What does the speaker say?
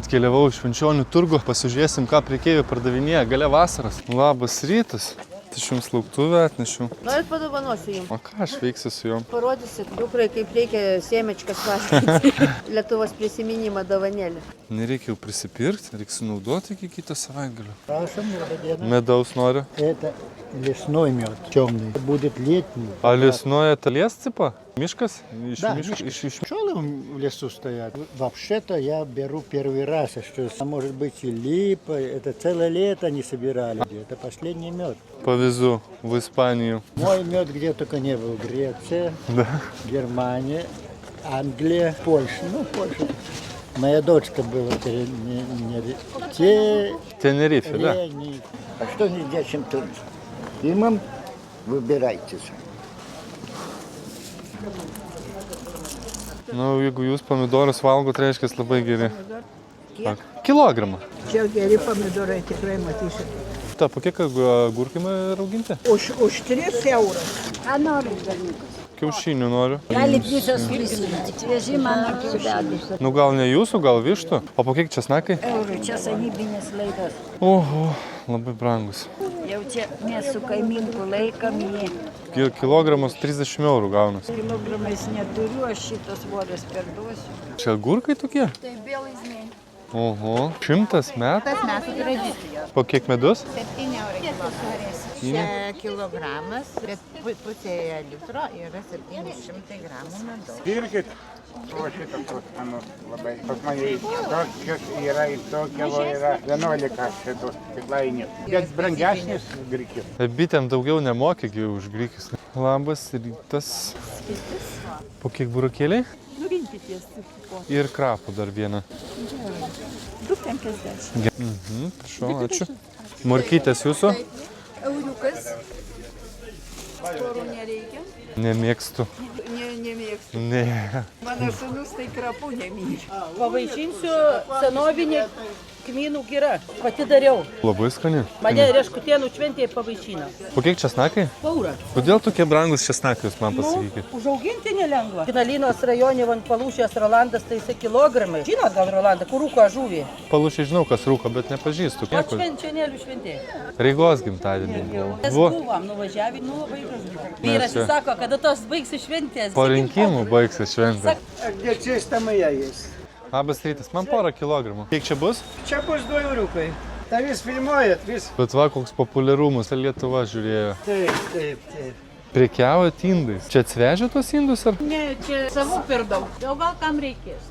Atkeliavau iš Švenčionių turgų, pasižiūrėsim, ką prekeiviai pardavinėja gale vasaros. Labas rytas. Tai aš jums lauktuvę atnešiau. Norit padovanosiu jums. O ką aš veiksiu su juom? Parodysit dukrai, kaip reikia sėmečkas valgyti. Lietuvos prisiminimą dovanėlį. Nereikia jau prisipirkti, reikia sunaudoti iki kito savaitgalio. Prašom, laba diena. Medaus noriu. Это лесной мед, темный. Будет летний. А лесной это лес типа? Мишкас? Да, пчелы в лесу стоят. Вообще-то я беру первый раз, что может быть и липа. Это целое лето не собирали. Это последний мед. Повезу в Испанию. Мой мед где только не был. Греция, Да. Германия, Англия, Польша. Ну, Польша. Моя дочка была Тенерифе, да? А что нельзя чем-то фильмом? Выбирайте. Nu, jeigu jūs pomidorus valgot, reiškia labai geri. Kilogramą. Čia geri pomidorai, tikrai matysit. Ta, po kiek agurkai rauginti? Už 3 eurus. Ką nori, berniukas? Kiaušinių noriu. Galit visos prisimti. Veži mano kiaušinius. Nu, gal ne jūsų, gal vištų. O po kiek česnakai? Eurų, čia savybinės laidas. Oho, labai brangus. Jau čia mes su kaiminku laikam jį. Kilogramas 30 eurų gaunas. Kilogramais neturiu, aš šitos svoris perduosiu. Čia agurkai tokie? Tai bielaizniai. Oho, 100 metų? Metų tradicijos. Po kiek medus? 7 eurų kilogramas. Čia kilogramas, bet pusėje litro yra 700 gramų medaus. Pirkit, o šitą manau labai. Pas mane tokios yra ir tokio yra 11 šitų stiklainių. Bet brangesnis grikis. Bitėm daugiau nemokėgi už grikius. Labas rytas. Po kiek burokėliai? Ir krapų dar vieną. 2,50. Prašau, ačiū. Morkytės jūsų? Euriukas. Storų nereikia. Nemėgstu. Nemėgstu. Ne. Mano sūnus tai krapų nemyli. Pavaišinsiu senovinį kmynų gira. Pati dariau. Labai skani. Mane Reškutėnų šventėje pavaišino. Po kiek česnakai? Paurą. Kodėl tokie brangus česnakai, jūs man pasakykit? Užauginti nelengva. Ignalinos rajone van Palūšės Rolandas tai jisai kilogramai. Žinot gal Rolandą, kur rūko žuvį? Palūšiai žinau, kas rūko, bet nepažįstu. O švenčianėlių šventėje. Rygos gimtadienį buvo. Mes buvom nuvažiavę, labai gražu. Vyras čia- sako, kada tos baigsi šventės. Po rinkimų baigsis šventė. Где чисто моя есть. Labas rytas, man porą kilogramų. Kiek čia bus? Čia bus 2 euriukai. Tai vis filmuojat, vis. Bet va, koks populiarumus, Lietuva žiūrėjo. Taip. Prekiaujat indais. Čia atvežė tuos indus ar? Ne, čia savų per daug. Jau gal kam reikės.